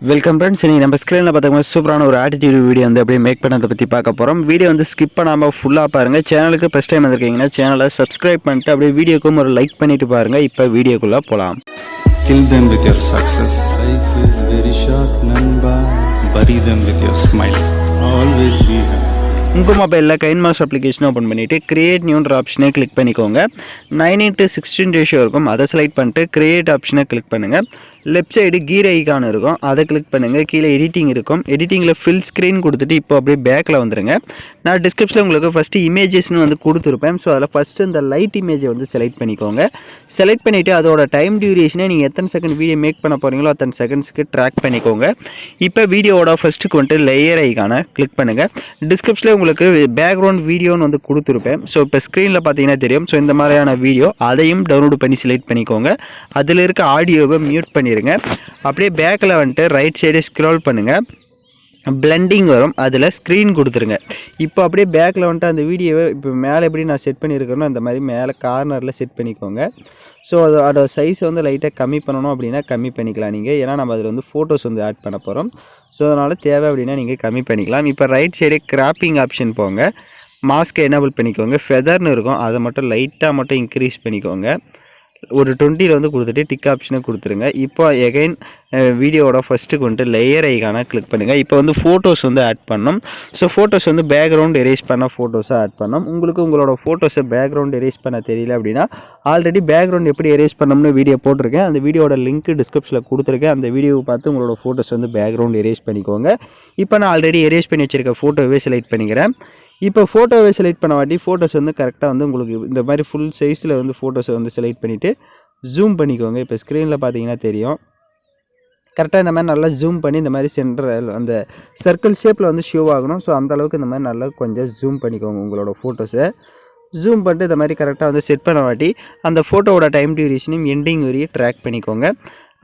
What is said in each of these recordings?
Welcome friends. இன்னைக்கு நம்ம ஸ்க்ரீனில் பார்த்தோம்னா சூப்பரான ஒரு ஆட்டிடியூட் வீடியோ வந்து அப்படியே மேக் பண்ணதை பற்றி பார்க்க போகிறோம். வீடியோ வந்து ஸ்கிப் பண்ணாமல் ஃபுல்லாக பாருங்கள். சேனலுக்கு ஃபஸ்ட் டைம் வந்திருக்கீங்கன்னா சேனலை சப்ஸ்கிரைப் பண்ணிட்டு அப்படியே வீடியோக்கும் ஒரு லைக் பண்ணிட்டு பாருங்கள். இப்போ வீடியோக்குள்ளே போகலாம். Kill them with your success. Life is very short, Namba. Bury them with your smile. Always be happy. உங்கள் மொபைலில் கைன்மாஸ்டர் அப்ளிகேஷன் ஓப்பன் பண்ணிவிட்டு கிரியேட் நியூன்ற ஆப்ஷனை கிளிக் பண்ணிக்கோங்க. 9:16 ரேஷியோ இருக்கும், அதை செலக்ட் பண்ணிட்டு கிரியேட் ஆப்ஷனை கிளிக் பண்ணுங்கள். லெஃப்ட் சைடு கீர் ஐக்கான் இருக்கும், அதை கிளிக் பண்ணுங்கள். கீழே எடிட்டிங் இருக்கும், எடிட்டிங்கில் ஃபில் ஸ்க்ரீன் கொடுத்துட்டு இப்போ அப்படியே பேக்கில் வந்துடுங்க. நான் டிஸ்கிரிப்ஷனில் உங்களுக்கு ஃபஸ்ட்டு இமேஜஸ்னு வந்து கொடுத்துருப்பேன். ஸோ அதில் ஃபஸ்ட்டு இந்த லைட் இமேஜை வந்து செலக்ட் பண்ணிக்கோங்க. செலக்ட் பண்ணிவிட்டு அதோட டைம் டியூரேஷனை நீங்கள் எத்தனை செகண்ட் வீடியோ மேக் பண்ண போகிறீங்களோ அத்தனை செகண்ட்ஸ்க்கு ட்ராக் பண்ணிக்கோங்க. இப்போ வீடியோவோட ஃபஸ்ட்டுக்கு வந்துட்டு லேயர் ஐக்கானை கிளிக் பண்ணுங்கள். டிஸ்கிரிப்ஷனில் உங்களுக்கு பேக்ரவுண்ட் வீடியோன்னு வந்து கொடுத்துருப்பேன். ஸோ இப்போ ஸ்க்ரீனில் பார்த்தீங்கன்னா தெரியும். ஸோ இந்த மாதிரியான வீடியோ அதையும் டவுன்லோட் பண்ணி செலக்ட் பண்ணிக்கோங்க. அதில் இருக்க ஆடியோவை மியூட் பண்ணிடுங்க. அப்படியே பேக்கில் வந்துட்டு ரைட் சைடு ஸ்க்ரோல் பண்ணுங்கள். பிளெண்டிங் வரும், அதில் ஸ்க்ரீன் கொடுத்துருங்க. இப்போ அப்படியே பேக்கில் வந்துட்டு அந்த வீடியோவை இப்போ மேலே எப்படி நான் செட் பண்ணியிருக்கிறேனோ அந்த மாதிரி மேலே கார்னரில் செட் பண்ணிக்கோங்க. ஸோ அதோட சைஸை வந்து லைட்டாக கம்மி பண்ணணும் அப்படின்னா கம்மி பண்ணிக்கலாம் நீங்கள். ஏன்னா நம்ம அதில் வந்து ஃபோட்டோஸ் வந்து ஆட் பண்ண போகிறோம். ஸோ அதனால் தேவை அப்படின்னா நீங்கள் கம்மி பண்ணிக்கலாம். இப்போ ரைட் சைடு கிராப்பிங் ஆப்ஷன் போங்க. மாஸ்க்கை எனேபிள் பண்ணிக்கோங்க. ஃபெதர்னு இருக்கும், அதை மட்டும் லைட்டாக மட்டும் இன்க்ரீஸ் பண்ணிக்கோங்க. ஒரு 20 வந்து கொடுத்துட்டு டிக் ஆப்ஷனை கொடுத்துருங்க. இப்போ எகைன் வீடியோவோட ஃபஸ்ட்டுக்கு வந்துட்டு லேயர் ஐக்கான கிளிக் பண்ணுங்கள். இப்போ வந்து ஃபோட்டோஸ் வந்து ஆட் பண்ணணும். ஸோ ஃபோட்டோஸ் வந்து பேக்ரவுண்ட் எரேஸ் பண்ண ஃபோட்டோஸாக ஆட் பண்ணணும். உங்களுக்கு உங்களோட ஃபோட்டோஸை பேக்ரவுண்ட் எரேஸ் பண்ண தெரியல அப்படின்னா ஆல்ரெடி பேக்ரவுண்ட் எப்படி எரேஸ் பண்ணணும்னு வீடியோ போட்டிருக்கேன். அந்த வீடியோட லிங்க் டிஸ்கிரிப்ஷனில் கொடுத்துருக்கேன். அந்த வீடியோவை பார்த்து உங்களோட ஃபோட்டோஸ் வந்து பேக்ரவுண்ட் எரேஸ் பண்ணிக்கோங்க. இப்போ நான் ஆல்ரெடி எரேஸ் பண்ணி வச்சுருக்க ஃபோட்டோவே செலக்ட் பண்ணிக்கிறேன். இப்போ ஃபோட்டோவை செலக்ட் பண்ண வாட்டி ஃபோட்டோஸ் வந்து கரெக்டாக வந்து உங்களுக்கு இந்த மாதிரி ஃபுல் சைஸில் வந்து ஃபோட்டோஸை வந்து செலக்ட் பண்ணிவிட்டு ஜூம் பண்ணிக்கோங்க. இப்போ ஸ்க்ரீனில் பார்த்தீங்கன்னா தெரியும். கரெக்டாக இந்த மாதிரி நல்லா ஜூம் பண்ணி இந்த மாதிரி சென்டர் அந்த சர்க்கிள் ஷேப்பில் வந்து ஷோ ஆகணும். ஸோ அந்தளவுக்கு இந்த மாதிரி நல்லா கொஞ்சம் ஜூம் பண்ணிக்கோங்க உங்களோட ஃபோட்டோஸை. ஜூம் பண்ணிட்டு இந்த மாதிரி கரெக்டாக வந்து செட் பண்ண வாட்டி அந்த ஃபோட்டோவோட டைம் டியூரேஷனையும் எண்டிங் வரையும் ட்ராக் பண்ணிக்கோங்க.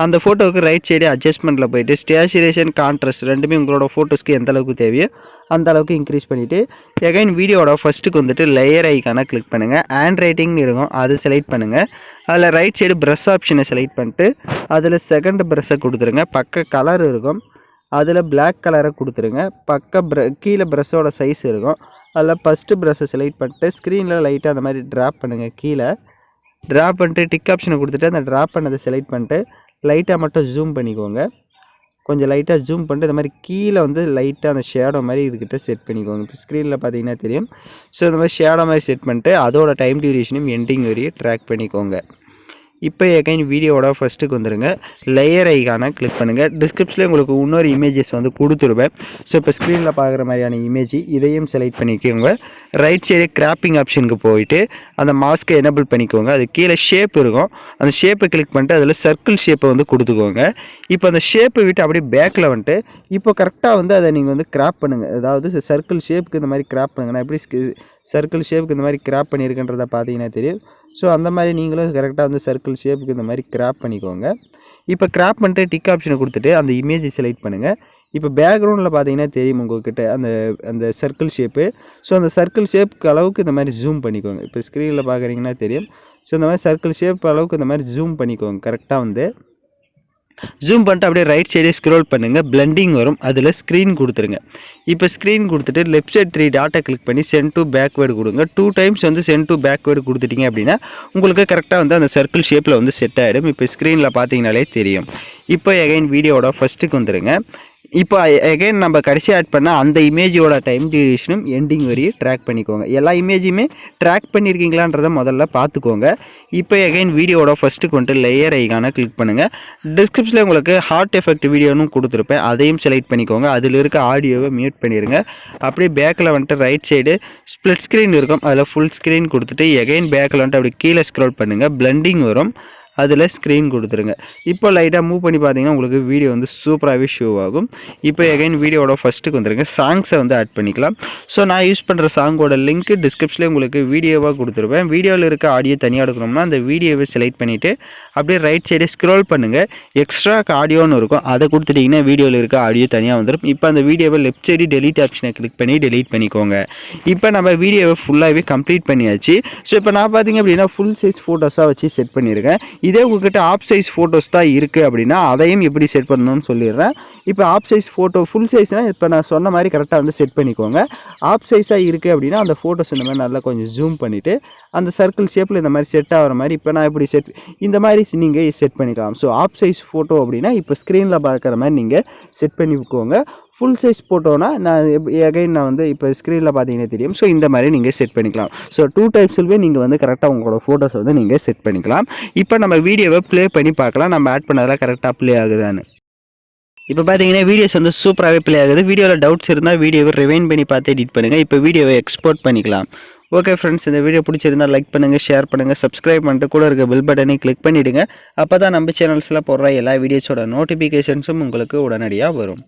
அந்த ஃபோட்டோவுக்கு ரைட் சைடு அட்ஜஸ்ட்மெண்ட்டில் போய்ட்டு ஸ்டேச்சுரேஷன் கான்ட்ராஸ்ட் ரெண்டுமே உங்களோட ஃபோட்டோஸ்க்கு எந்த அளவுக்கு தேவையோ அந்த அளவுக்கு இன்க்ரீஸ் பண்ணிவிட்டு எகைன் வீடியோட ஃபஸ்ட்டுக்கு வந்துட்டு லேயர் ஐக்கான கிளிக் பண்ணுங்கள். ஹேண்ட் ரைட்டிங்னு இருக்கும், அது செலக்ட் பண்ணுங்கள். அதில் ரைட் சைடு ப்ரஷ் ஆப்ஷனை செலக்ட் பண்ணிட்டு அதில் செகண்ட் ப்ரஷ்ஷை கொடுத்துருங்க. பக்க கலர் இருக்கும், அதில் பிளாக் கலரை கொடுத்துருங்க. கீழே ப்ரஷ்ஷோட சைஸ் இருக்கும், அதில் ஃபஸ்ட்டு ப்ரஷ்ஷை செலக்ட் பண்ணிட்டு ஸ்க்ரீனில் லைட்டாக அந்த மாதிரி ட்ராப் பண்ணுங்கள். கீழே ட்ராப் பண்ணிட்டு டிக் ஆப்ஷனை கொடுத்துட்டு அந்த ட்ராப் பண்ணதை செலக்ட் பண்ணிட்டு லைட்டாக மட்டும் ஜூம் பண்ணிக்கோங்க. கொஞ்சம் லைட்டாக ஜூம் பண்ணிட்டு இந்த மாதிரி கீழே வந்து லைட்டாக அந்த ஷேடோ மாதிரி இதுக்கிட்ட செட் பண்ணிக்கோங்க. இப்போ ஸ்க்ரீனில் பார்த்தீங்கன்னா தெரியும். ஸோ இந்த மாதிரி ஷேடோ மாதிரி செட் பண்ணிட்டு அதோட டைம் டியூரேஷனும் எண்டிங் வரையும் ட்ராக் பண்ணிக்கோங்க. இப்போ எகைன் வீடியோவோட ஃபஸ்ட்டுக்கு வந்துடுங்க. லேயர் ஐக்கான கிளிக் பண்ணுங்கள். டிஸ்கிரிப்ஷனில் உங்களுக்கு இன்னொரு இமேஜஸ் வந்து கொடுத்துருவேன். ஸோ இப்போ ஸ்க்ரீனில் பார்க்குற மாதிரியான இமேஜ் இதையும் செலக்ட் பண்ணிக்கோங்க. ரைட் சைடு கிராப்பிங் ஆப்ஷனுக்கு போயிட்டு அந்த மாஸ்க்கை எனேபிள் பண்ணிக்கோங்க. அது கீழே ஷேப் இருக்கும், அந்த ஷேப்பை கிளிக் பண்ணிட்டு அதில் சர்க்கிள் ஷேப்பை வந்து கொடுத்துக்கோங்க. இப்போ அந்த ஷேப்பை விட்டு அப்படியே பேக்கில் வந்துட்டு இப்போ கரெக்டாக வந்து அதை நீங்கள் வந்து கிராப் பண்ணுங்கள். அதாவது சர்க்கிள் ஷேப்புக்கு இந்த மாதிரி கிராப் பண்ணுங்கள். நான் எப்படி சர்க்கிள் ஷேப்புக்கு இந்த மாதிரி கிராப் பண்ணியிருக்கேன்றதை பார்த்தீங்கன்னா தெரியும். ஸோ அந்த மாதிரி நீங்களும் கரெக்டாக வந்து சர்க்கிள் ஷேப்புக்கு இந்த மாதிரி கிராப் பண்ணிக்கோங்க. இப்போ கிராப் பண்ணிட்டு டிக் ஆப்ஷனை கொடுத்துட்டு அந்த இமேஜை செலக்ட் பண்ணுங்கள். இப்போ பேக்ரவுண்டில் பார்த்தீங்கன்னா தெரியும் உங்கள்கிட்ட அந்த சர்க்கிள் ஷேப்பு. ஸோ அந்த சர்க்கிள் ஷேப்புக்கு அளவுக்கு இந்த மாதிரி ஜூம் பண்ணிக்கோங்க. இப்போ ஸ்க்ரீனில் பார்க்குறீங்கன்னா தெரியும். ஸோ இந்த மாதிரி சர்க்கிள் ஷேப் அளவுக்கு இந்த மாதிரி ஜூம் பண்ணிக்கோங்க. கரெக்டாக வந்து ஜூம் பண்ணிட்டு அப்படியே ரைட் சைடே ஸ்க்ரோல் பண்ணுங்கள். பிளெண்டிங் வரும், அதில் ஸ்க்ரீன் கொடுத்துருங்க. இப்போ ஸ்க்ரீன் கொடுத்துட்டு லெஃப்ட் சைட் 3 டாட்டை கிளிக் பண்ணி சென்ட் டு பேக்வேர்டு கொடுங்க. 2 டைம்ஸ் வந்து சென்ட் டு பேக்வேர்டு கொடுத்துட்டிங்க அப்படின்னா உங்களுக்கு கரெக்டாக வந்து அந்த சர்க்கிள் ஷேப்பில் வந்து செட் ஆகிடும். இப்போ ஸ்க்ரீனில் பார்த்தீங்கனாலே தெரியும். இப்போ எகைன் வீடியோட ஃபஸ்ட்டுக்கு வந்துடுங்க. இப்போ எகைன் நம்ம கடைசி ஆட் பண்ண அந்த இமேஜோட டைம் டியூரேஷனும் எண்டிங் வரையும் ட்ராக் பண்ணிக்கோங்க. எல்லா இமேஜுமே ட்ராக் பண்ணியிருக்கீங்களான்றதை முதல்ல பார்த்துக்கோங்க. இப்போ எகைன் வீடியோட ஃபஸ்ட்டுக்கு வந்துட்டு லேயர் ஐக்கான கிளிக் பண்ணுங்கள். டிஸ்கிரிப்ஷனில் உங்களுக்கு ஹார்ட் எஃபெக்ட் வீடியோன்னு கொடுத்துருப்பேன், அதையும் செலக்ட் பண்ணிக்கோங்க. அதில் இருக்க ஆடியோவை மியூட் பண்ணிடுங்க. அப்படியே பேக்கில் வந்துட்டு ரைட் சைடு ஸ்ப்ளிட் ஸ்க்ரீன் இருக்கும், அதில் ஃபுல் ஸ்க்ரீன் கொடுத்துட்டு எகைன் பேக்கில் வந்துட்டு அப்படி கீழே ஸ்க்ரோல் பண்ணுங்கள். பிளெண்டிங் வரும், அதில் ஸ்க்ரீன் கொடுத்துருங்க. இப்போ லைட்டாக மூவ் பண்ணி பார்த்தீங்கன்னா உங்களுக்கு வீடியோ வந்து சூப்பராகவே ஷோ ஆகும். இப்போ எகைன் வீடியோட ஃபஸ்ட்டுக்கு வந்துருங்க. சாங்ஸை வந்து ஆட் பண்ணிக்கலாம். ஸோ நான் யூஸ் பண்ணுற சாங்கோட லிங்க் டிஸ்கிரிப்ஷனில் உங்களுக்கு வீடியோவாக கொடுத்துருவேன். வீடியோவில் இருக்க ஆடியோ தனியாக எடுக்கணும்னா அந்த வீடியோவை செலக்ட் பண்ணிவிட்டு அப்படியே ரைட் சைடு ஸ்க்ரோல் பண்ணுங்கள். எக்ஸ்ட்ரா ஆடியோன்னு இருக்கும், அதை கொடுத்துட்டிங்கன்னா வீடியோவில் இருக்க ஆடியோ தனியாக வந்துடும். இப்போ அந்த வீடியோவை லெஃப்ட் சைடு டெலீட் ஆப்ஷனை கிளிக் பண்ணி டெலீட் பண்ணிக்கோங்க. இப்போ நம்ம வீடியோவை ஃபுல்லாகவே கம்ப்ளீட் பண்ணியாச்சு. ஸோ இப்போ நான் பார்த்தீங்க அப்படின்னா ஃபுல் சைஸ் ஃபோட்டோஸாக வச்சு செட் பண்ணியிருக்கேன். இதே உங்ககிட்ட ஆஃப் சைஸ் ஃபோட்டோஸ் தான் இருக்குது அப்படின்னா அதையும் எப்படி செட் பண்ணணும்னு சொல்லிடுறேன். இப்போ ஆஃப் சைஸ் ஃபோட்டோ ஃபுல் சைஸ்னால் இப்போ நான் சொன்ன மாதிரி கரெக்டாக வந்து செட் பண்ணிக்கோங்க. ஆஃப் சைஸாக இருக்குது அப்படின்னா அந்த ஃபோட்டோஸ் இந்த மாதிரி நல்லா கொஞ்சம் ஜூம் பண்ணிவிட்டு அந்த சர்க்கிள் ஷேப்பில் இந்த மாதிரி செட் ஆகிற மாதிரி இப்போ நான் இப்படி இந்த மாதிரி நீங்கள் செட் பண்ணிக்கலாம். ஸோ ஆஃப் சைஸ் ஃபோட்டோ அப்படின்னா இப்போ ஸ்க்ரீனில் பார்க்குற மாதிரி நீங்கள் செட் பண்ணிக்கோங்க. ஃபுல் சைஸ் ஃபோட்டோனா நான் நான் வந்து இப்போ ஸ்க்ரீனில் பார்த்தீங்கன்னா தெரியும். ஸோ இந்த மாதிரி நீங்கள் செட் பண்ணிக்கலாம். ஸோ 2 டைப்ஸ்லேயே நீங்கள் வந்து கரெக்டாக உங்களோட ஃபோட்டோஸ் வந்து நீங்கள் செட் பண்ணிக்கலாம். இப்போ நம்ம வீடியோவை ப்ளே பண்ணி பார்க்கலாம் நம்ம ஆட் பண்ணதெல்லாம் கரெக்டாக ப்ளே ஆகுதான்னு. இப்போ பார்த்தீங்கன்னா வீடியோஸ் வந்து சூப்பராகவே ப்ளே ஆகுது. வீடியோவில் டவுட்ஸ் இருந்தால் வீடியோவை ரிவைண்ட் பண்ணி பார்த்து எடிட் பண்ணுங்கள். இப்போ வீடியோவை எக்ஸ்போர்ட் பண்ணிக்கலாம். ஓகே ஃப்ரெண்ட்ஸ், இந்த வீடியோ பிடிச்சிருந்தால் லைக் பண்ணுங்கள், ஷேர் பண்ணுங்கள், சப்ஸ்கிரைப் பண்ணிட்டு கூட இருக்க பெல் பட்டனை கிளிக் பண்ணிவிடுங்க. அப்போ தான் நம்ம சேனல்ஸில் போடுற எல்லா வீடியோஸோட நோட்டிஃபிகேஷன்ஸும் உங்களுக்கு உடனடியாக வரும்.